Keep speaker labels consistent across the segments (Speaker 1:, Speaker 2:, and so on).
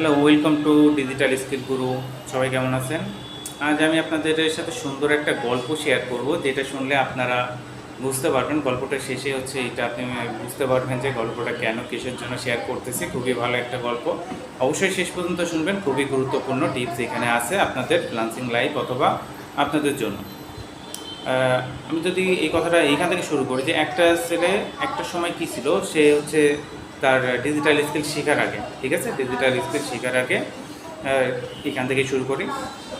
Speaker 1: Hello, welcome to digital skill গুরু। সবাই কেমন আছেন? আজ আমি আপনাদের সাথে সুন্দর একটা গল্প শেয়ার করব, যেটা শুনলে আপনারা বুঝতে পারবেন। গল্পটা শেষে হচ্ছে এটা আপনি বুঝতে পারবেন যে গল্পটা কেন কিসের জন্য শেয়ার করতেছি। খুবই ভালো একটা গল্প, অবশ্যই শেষ পর্যন্ত শুনবেন। খুবই গুরুত্বপূর্ণ টিপস এখানে আছে আপনাদের ফ্রিল্যান্সিং লাইফ অথবা আপনাদের জন্য। আমি যদি এই কথাটা এইখান থেকে শুরু করি, যে একটা ছেলে একটা সময় কী ছিল, সে হচ্ছে তার ডিজিটাল স্কিল শেখার আগে, ঠিক আছে, ডিজিটাল স্কিল শেখার আগে এখান থেকে শুরু করি।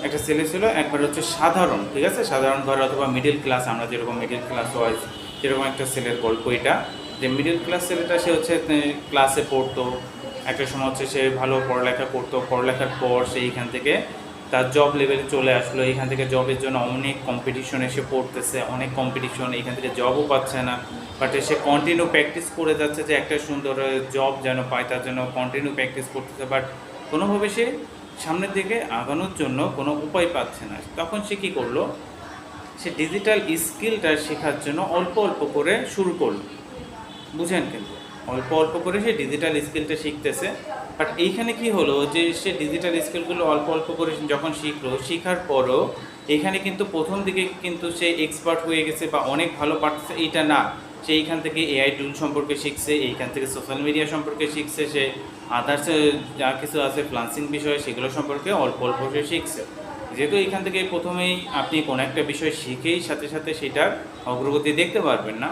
Speaker 1: একটা ছেলে ছিল একবার হচ্ছে সাধারণ, ঠিক আছে, সাধারণ ঘর অথবা মিডিল ক্লাস, আমরা যেরকম মিডিল ক্লাস ওয়াইজ যেরকম একটা ছেলের গল্প এটা। যে মিডিল ক্লাস ছেলেটা, সে হচ্ছে ক্লাসে পড়তো, একটা সময় হচ্ছে সে ভালো পড়ালেখা করতো, পড়ালেখার পর সে এইখান থেকে তার জব লেভেলে চলে আসলো। এখান থেকে জবের জন্য অনেক কম্পিটিশন এসে পড়তেছে, অনেক কম্পিটিশন, এখান থেকে জবও পাচ্ছে না। বাট সে কন্টিনিউ প্র্যাকটিস করে যাচ্ছে যে একটা সুন্দর জব যেন পায়, তার জন্য কন্টিনিউ প্র্যাকটিস করতেছে। বাট কোনোভাবে সে সামনের দিকে আগানোর জন্য কোনো উপায় পাচ্ছে না। তখন সে কী করলো, সে ডিজিটাল স্কিলটা শেখার জন্য অল্প অল্প করে শুরু করলো। বুঝেন, কিন্তু অল্প অল্প করে সে ডিজিটাল স্কিলটা শিখতেছে। বাট এইখানে কি হলো, যে সে ডিজিটাল স্কিলগুলো অল্প অল্প করে যখন শিখলো, শেখার পরও এখানে কিন্তু প্রথম দিকে কিন্তু সে এক্সপার্ট হয়ে গেছে বা অনেক ভালো পারতেছে এইটা না। সে এইখান থেকে এআই টুল সম্পর্কে শিখছে, এইখান থেকে সোশ্যাল মিডিয়া সম্পর্কে শিখছে, সে আদার্স যা কিছু আছে ফ্রিল্যান্সিং বিষয় সেগুলো সম্পর্কে অল্প অল্প সে শিখছে। যেহেতু এইখান থেকে প্রথমেই আপনি কোনো একটা বিষয় শিখেই সাথে সাথে সেটার অগ্রগতি দেখতে পারবেন না,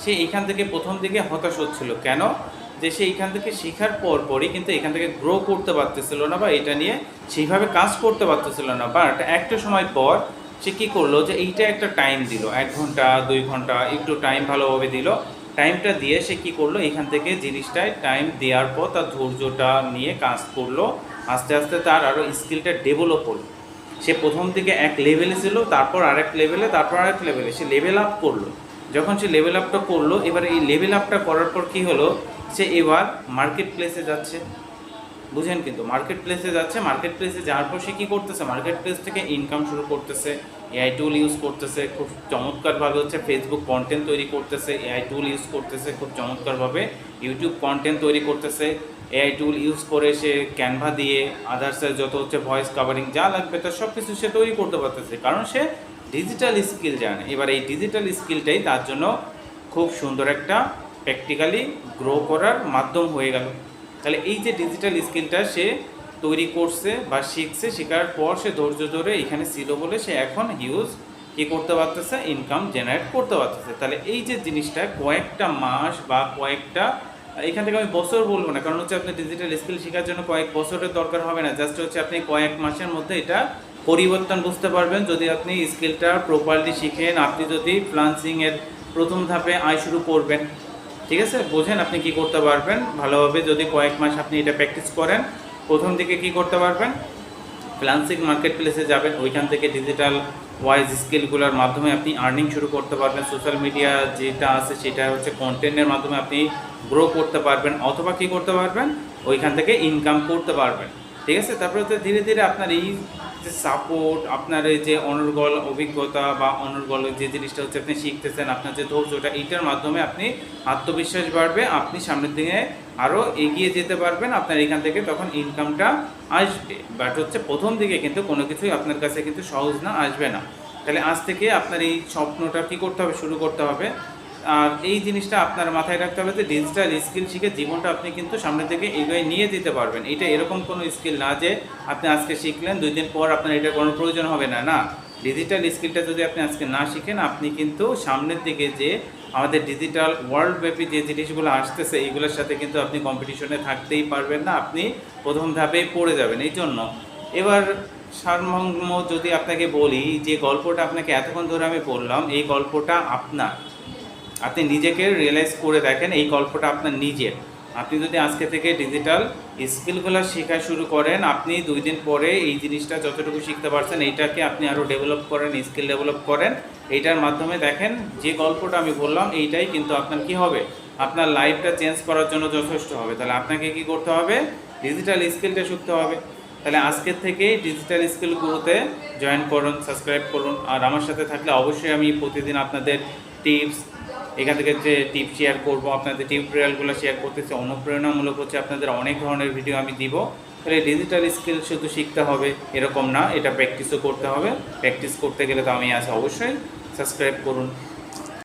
Speaker 1: সে এইখান থেকে প্রথম দিকে হতাশ হচ্ছিল। কেন? যে সে এইখান থেকে শেখার পরই কিন্তু এখান থেকে গ্রো করতে পারতেছিল না, বা এটা নিয়ে সেইভাবে কাজ করতে পারতেছিল না। বাট একটা সময় পর সে কী করলো, যে এইটা একটা টাইম দিল, 1 ঘন্টা 2 ঘন্টা একটু টাইম ভালোভাবে দিল। টাইমটা দিয়ে সে কী করলো, এখান থেকে জিনিসটায় টাইম দেওয়ার পর তার ধৈর্যটা নিয়ে কাজ করলো। আস্তে আস্তে তার আরও স্কিলটা ডেভেলপ হলো। সে প্রথম দিকে এক লেভেলে ছিল, তারপর আরেক লেভেলে, তারপর আরেক লেভেলে সে লেভেল আপ করলো। যখন সে লেভেল আপটা করলো, এবার এই লেভেল আপটা করার পর কী হলো, সে এবার মার্কেট প্লেসে যাচ্ছে। বুঝেন, কিন্তু মার্কেট প্লেসে যাচ্ছে। মার্কেট প্লেসে যাওয়ার পর সে কী করতেছে, মার্কেট প্লেস থেকে ইনকাম শুরু করতেছে, এআই টুল ইউজ করতেছে খুব চমৎকারভাবে, হচ্ছে ফেসবুক কন্টেন্ট তৈরি করতেছে, এআই টুল ইউজ করতেছে খুব চমৎকারভাবে, ইউটিউব কন্টেন্ট তৈরি করতেছে এআই টুল ইউজ করে। সে ক্যানভা দিয়ে আদার্সের যত হচ্ছে ভয়েস কাভারিং যা লাগবে তার সব কিছু সে তৈরি করতে পারতেছে, কারণ সে ডিজিটাল স্কিল জানে। এবার এই ডিজিটাল স্কিলটাই তার জন্য খুব সুন্দর একটা প্র্যাকটিক্যালি গ্রো করার মাধ্যম হয়ে গেল। তাহলে এই যে ডিজিটাল স্কিলটা সে তৈরি করছে বা শিখছে, শেখার পর সে ধৈর্য ধরে এখানে ছিল বলে সে এখন হিউজ কী করতে পারতেছে, ইনকাম জেনারেট করতে পারতেছে। তাহলে এই যে জিনিসটা কয়েকটা মাস বা কয়েকটা, এখান থেকে আমি বছর বলবো না, কারণ হচ্ছে আপনি ডিজিটাল স্কিল শেখার জন্য কয়েক বছরের দরকার হবে না। জাস্ট হচ্ছে আপনি কয়েক মাসের মধ্যে এটা পরিবর্তন বুঝতে পারবেন, যদি আপনি স্কিলটা প্রপারলি শিখেন। আপনি যদি ফ্রিল্যান্সিংয়ের প্রথম ধাপে আয় শুরু করবেন, ঠিক আছে, বোঝেন আপনি কি করতে পারবেন ভালোভাবে, যদি কয়েক মাস আপনি এটা প্র্যাকটিস করেন, প্রথম দিকে কি করতে পারবেন, ফ্রিল্যান্সিং মার্কেট প্লেসে যাবেন, ওইখান থেকে ডিজিটাল ওয়াইজ স্কিলগুলোর মাধ্যমে আপনি আর্নিং শুরু করতে পারবেন। সোশ্যাল মিডিয়া যেটা আছে সেটা হচ্ছে কন্টেন্টের মাধ্যমে আপনি গ্রো করতে পারবেন, অথবা কী করতে পারবেন, ওইখান থেকে ইনকাম করতে পারবেন, ঠিক আছে। তারপরে তো ধীরে ধীরে আপনার এই যে সাপোর্ট, আপনার এই যে অনর্গল অভিজ্ঞতা বা অনর্গল যে জিনিসটা হচ্ছে আপনি শিখতেছেন, আপনার যে ধৈর্যটা, এইটার মাধ্যমে আপনি আত্মবিশ্বাস বাড়বে, আপনি সামনের দিকে আরও এগিয়ে যেতে পারবেন। আপনার এখান থেকে তখন ইনকামটা আসবে। বাট হচ্ছে প্রথম দিকে কিন্তু কোনো কিছুই আপনার কাছে কিন্তু সহজ না, আসবে না। তাহলে আজ থেকে আপনার এই স্বপ্নটা কী করতে হবে, শুরু করতে হবে। আর এই জিনিসটা আপনার মাথায় রাখতে হবে যে ডিজিটাল স্কিল শিখে জীবনটা আপনি কিন্তু সামনের দিকে এগিয়ে নিয়ে যেতে পারবেন। এটা এরকম কোনো স্কিল না যে আপনি আজকে শিখলেন 2 দিন পর আপনার এটা কোনো প্রয়োজন হবে না। না, ডিজিটাল স্কিলটা যদি আপনি আজকে না শিখেন, আপনি কিন্তু সামনের দিকে যে আমাদের ডিজিটাল ওয়ার্ল্ডব্যাপী যে জিনিসগুলো আসতেছে এইগুলোর সাথে কিন্তু আপনি কম্পিটিশনে থাকতেই পারবেন না, আপনি প্রথম ধাপে পড়ে যাবেন। এই জন্য এবার সারমর্ম যদি আপনাকে বলি, যে গল্পটা আপনাকে এতক্ষণ ধরে আমি বললাম, এই গল্পটা আপনার, আপনি নিজেকে রিয়েলাইজ করে দেখেন, এই গল্পটা আপনার নিজের। আপনি যদি আজকে থেকে ডিজিটাল স্কিলগুলো শেখা শুরু করেন, আপনি 2 দিন পরে এই জিনিসটা যতটুকু শিখতে পারছেন এইটাকে আপনি আরও ডেভেলপ করেন, স্কিল ডেভেলপ করেন, এইটার মাধ্যমে দেখেন যে গল্পটা আমি বললাম এইটাই কিন্তু আপনার কি হবে, আপনার লাইফটা চেঞ্জ করার জন্য যথেষ্ট হবে। তাহলে আপনাকে কি করতে হবে, ডিজিটাল স্কিলটা শিখতে হবে। তাহলে আজকের থেকেই ডিজিটাল স্কিল গুলোতে জয়েন করুন, সাবস্ক্রাইব করুন। আর আমার সাথে থাকলে অবশ্যই আমি প্রতিদিন আপনাদের টিপস এখান থেকে যে টিপ শেয়ার করব, আপনাদের টিউটোরিয়ালগুলো শেয়ার করতেছি, অনুপ্রেরণামূলক হচ্ছে আপনাদের অনেক ধরনের ভিডিও আমি দিব। তাহলে ডিজিটাল স্কিল শুধু শিখতে হবে এরকম না, এটা প্র্যাকটিসও করতে হবে। প্র্যাকটিস করতে গেলে তো আমি আছি, অবশ্যই সাবস্ক্রাইব করুন।